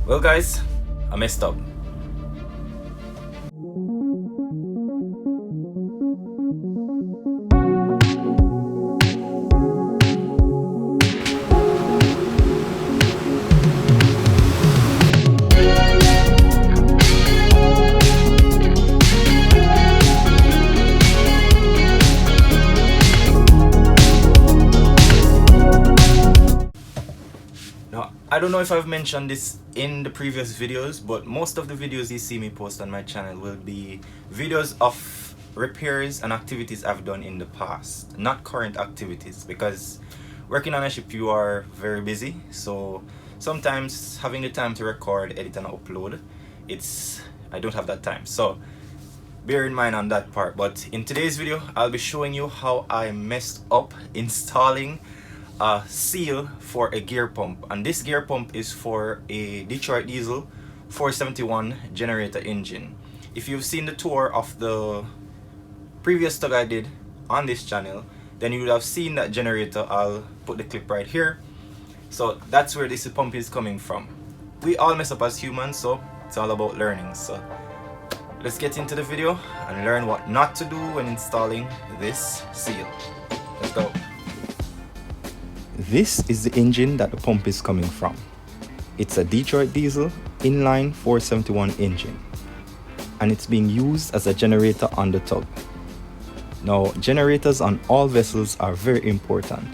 Well guys, I messed up. Now, I don't know if I've mentioned this in the previous videos, but most of the videos you see me post on my channel will be videos of repairs and activities I've done in the past, not current activities, because working on a ship you are very busy, so sometimes having the time to record, edit and upload, I don't have that time, so bear in mind on that part. But in today's video I'll be showing you how I messed up installing a seal for a gear pump, and this gear pump is for a Detroit diesel 471 generator engine. If you've seen the tour of the previous tug I did on this channel, then you would have seen that generator. I'll put the clip right here. So that's where this pump is coming from. We all mess up as humans, so it's all about learning. So let's get into the video and learn what not to do when installing this seal. Let's go. This is the engine that the pump is coming from. It's a Detroit diesel inline 471 engine, and it's being used as a generator on the tug. Now, generators on all vessels are very important,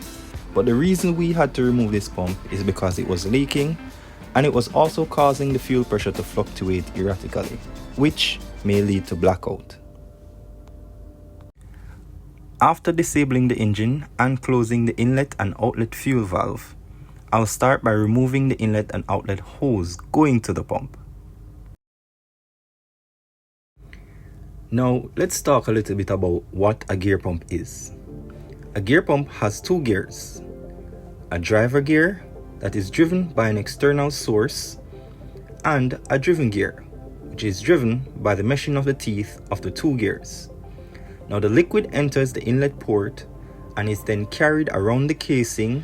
but the reason we had to remove this pump is because it was leaking, and it was also causing the fuel pressure to fluctuate erratically, which may lead to blackout. After disabling the engine and closing the inlet and outlet fuel valve, I'll start by removing the inlet and outlet hose going to the pump. Now let's talk a little bit about what a gear pump is. A gear pump has two gears: a driver gear that is driven by an external source, and a driven gear, which is driven by the meshing of the teeth of the two gears. Now the liquid enters the inlet port and is then carried around the casing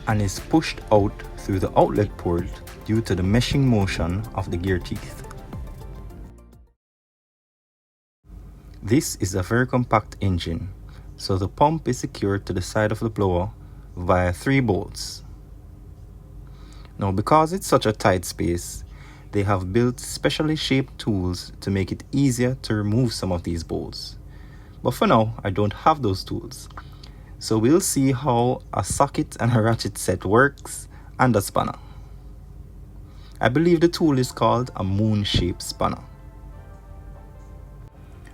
and is pushed out through the outlet port due to the meshing motion of the gear teeth. This is a very compact engine, so the pump is secured to the side of the blower via 3 bolts. Now because it's such a tight space, they have built specially shaped tools to make it easier to remove some of these bolts. But for now, I don't have those tools. So we'll see how a socket and a ratchet set works and a spanner. I believe the tool is called a moon-shaped spanner.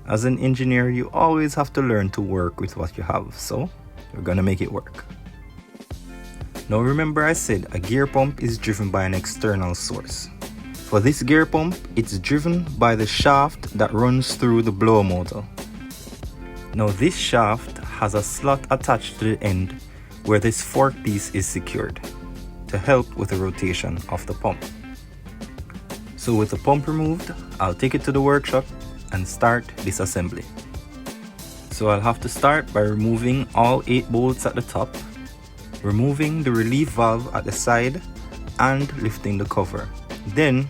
As an engineer, you always have to learn to work with what you have, so we're gonna make it work. Now remember I said a gear pump is driven by an external source. For this gear pump, it's driven by the shaft that runs through the blower motor. Now this shaft has a slot attached to the end where this fork piece is secured to help with the rotation of the pump. So with the pump removed, I'll take it to the workshop and start disassembly. So I'll have to start by removing all 8 bolts at the top, removing the relief valve at the side, and lifting the cover. Then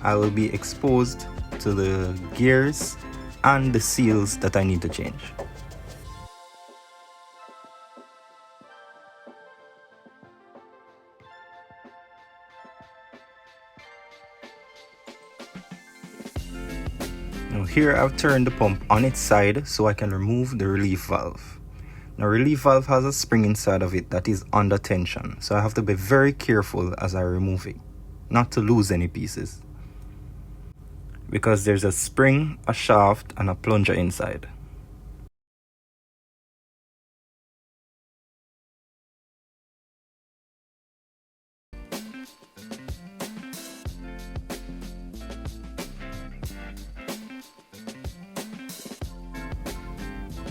I will be exposed to the gears and the seals that I need to change. Now here I've turned the pump on its side so I can remove the relief valve. Now relief valve has a spring inside of it that is under tension, so I have to be very careful as I remove it, not to lose any pieces, because there's a spring, a shaft, and a plunger inside.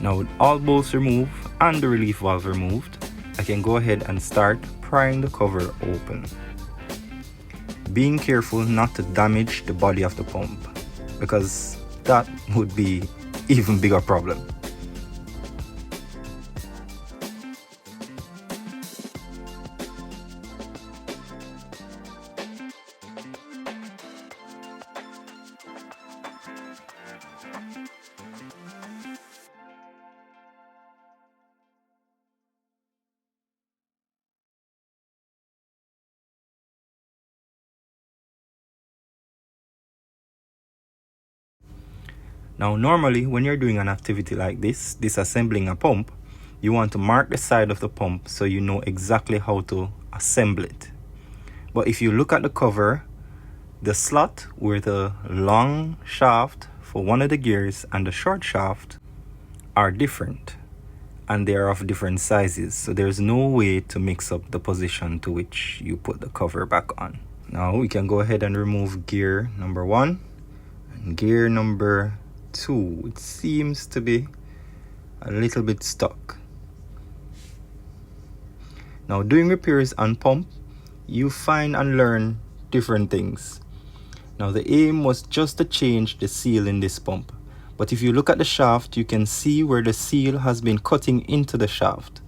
Now with all bolts removed and the relief valve removed, I can go ahead and start prying the cover open, being careful not to damage the body of the pump, because that would be even bigger problem. Now normally when you're doing an activity like this, disassembling a pump, you want to mark the side of the pump so you know exactly how to assemble it. But if you look at the cover, the slot where the long shaft for one of the gears and the short shaft are different, and they are of different sizes, so there's no way to mix up the position to which you put the cover back on. Now we can go ahead and remove gear number 1 and gear number 2. It seems to be a little bit stuck. Now doing repairs on pump, you find and learn different things. Now the aim was just to change the seal in this pump, but if you look at the shaft, you can see where the seal has been cutting into the shaft.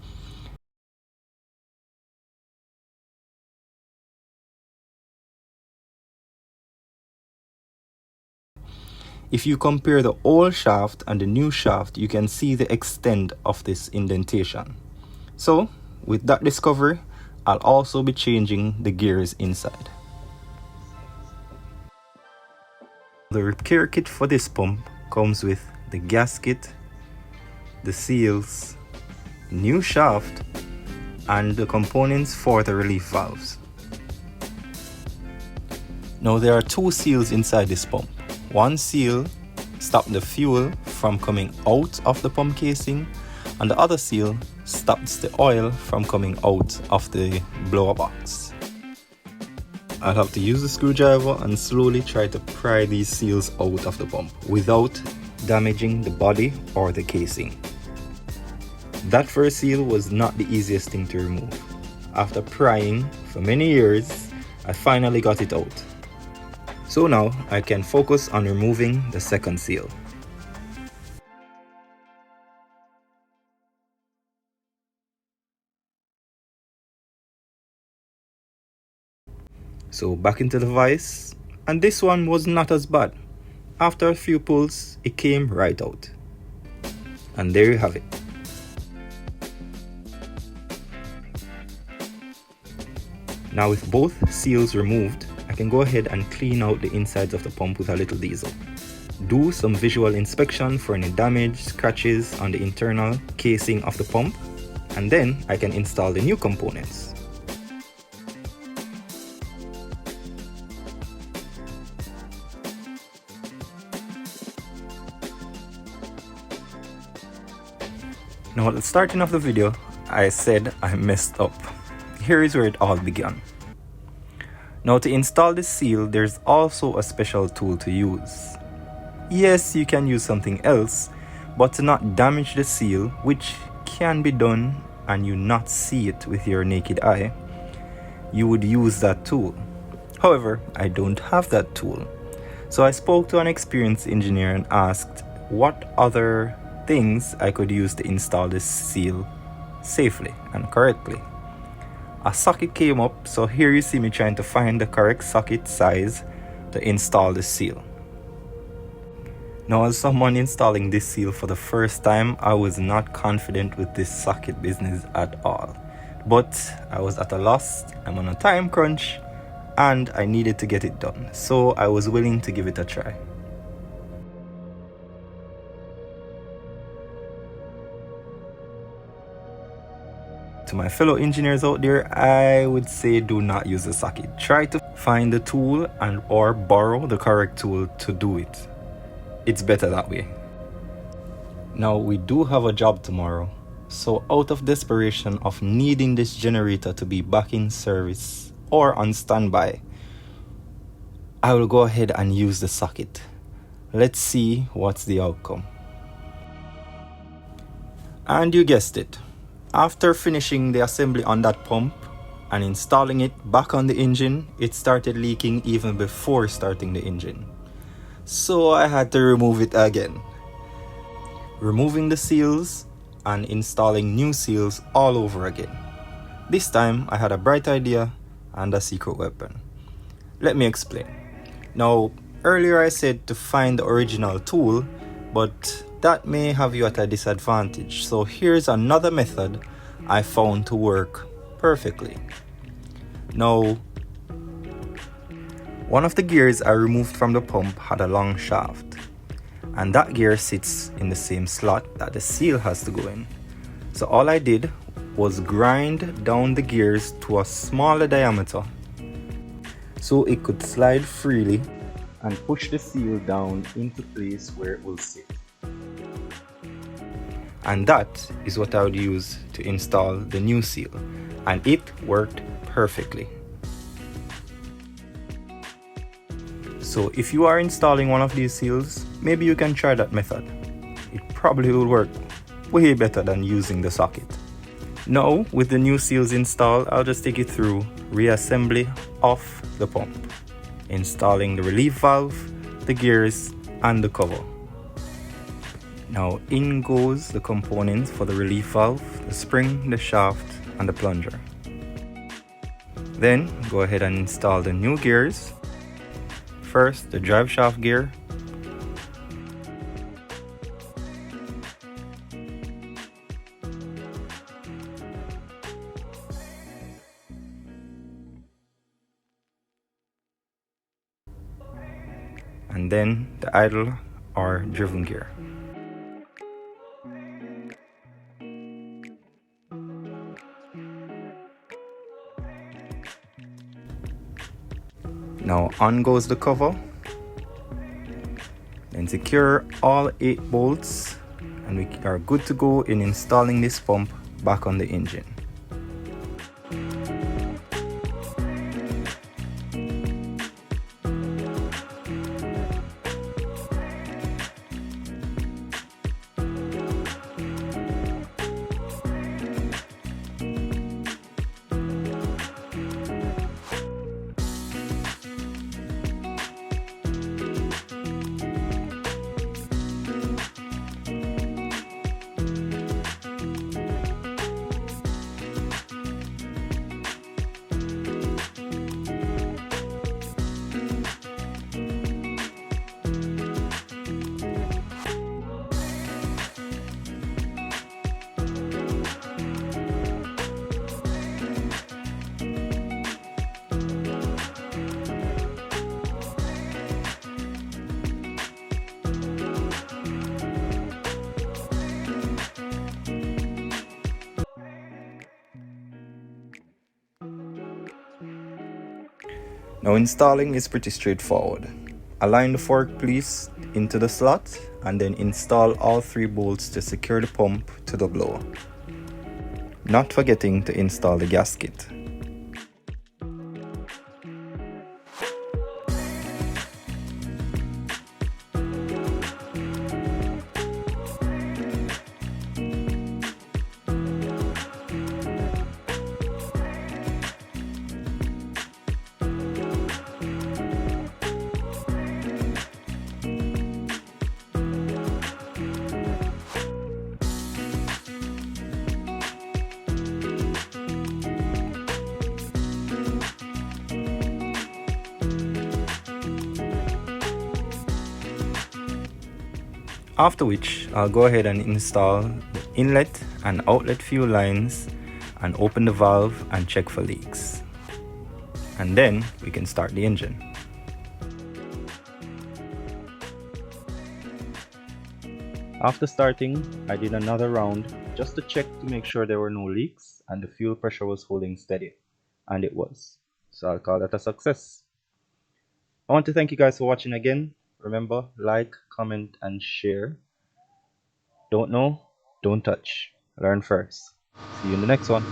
If you compare the old shaft and the new shaft, you can see the extent of this indentation. So with that discovery, I'll also be changing the gears inside. The repair kit for this pump comes with the gasket, the seals, new shaft, and the components for the relief valves. Now there are 2 seals inside this pump. One seal stops the fuel from coming out of the pump casing, and the other seal stops the oil from coming out of the blower box. I'll have to use the screwdriver and slowly try to pry these seals out of the pump without damaging the body or the casing. That first seal was not the easiest thing to remove. After prying for many years, I finally got it out. So now I can focus on removing the second seal. So back into the vise, and this one was not as bad. After a few pulls, it came right out. And there you have it. Now with both seals removed, I can go ahead and clean out the insides of the pump with a little diesel. Do some visual inspection for any damage, scratches on the internal casing of the pump, and then I can install the new components. Now at the starting of the video, I said I messed up. Here is where it all began. Now to install this seal, there's also a special tool to use. Yes, you can use something else, but to not damage the seal, which can be done and you not see it with your naked eye, you would use that tool. However, I don't have that tool. So I spoke to an experienced engineer and asked what other things I could use to install this seal safely and correctly. A socket came up, so here you see me trying to find the correct socket size to install the seal. Now as someone installing this seal for the first time, I was not confident with this socket business at all. But I was at a loss, I'm on a time crunch, and I needed to get it done, so I was willing to give it a try. To my fellow engineers out there, I would say do not use a socket. Try to find the tool and or borrow the correct tool to do it. It's better that way. Now we do have a job tomorrow, so out of desperation of needing this generator to be back in service or on standby, I will go ahead and use the socket. Let's see what's the outcome. And you guessed it. After finishing the assembly on that pump and installing it back on the engine, it started leaking even before starting the engine. So I had to remove it again. Removing the seals and installing new seals all over again. This time I had a bright idea and a secret weapon. Let me explain. Now, earlier I said to find the original tool, but that may have you at a disadvantage. So here's another method I found to work perfectly. Now, one of the gears I removed from the pump had a long shaft. and that gear sits in the same slot that the seal has to go in. So all I did was grind down the gears to a smaller diameter so it could slide freely and push the seal down into place where it will sit. And that is what I would use to install the new seal, and it worked perfectly. So if you are installing one of these seals, maybe you can try that method. It probably will work way better than using the socket. Now with the new seals installed, I'll just take you through reassembly of the pump, installing the relief valve, the gears, and the cover. Now in goes the components for the relief valve, the spring, the shaft, and the plunger. Then go ahead and install the new gears. First, the drive shaft gear. And then the idle or driven gear. Now on goes the cover. Then secure all 8 bolts and we are good to go in installing this pump back on the engine. Now installing is pretty straightforward. Align the fork piece into the slot and then install all 3 bolts to secure the pump to the blower. Not forgetting to install the gasket. After which, I'll go ahead and install the inlet and outlet fuel lines and open the valve and check for leaks. And then we can start the engine. After starting, I did another round just to check to make sure there were no leaks and the fuel pressure was holding steady. And it was. So I'll call that a success. I want to thank you guys for watching again. Remember, like, comment, and share. Don't know? Don't touch. Learn first. See you in the next one.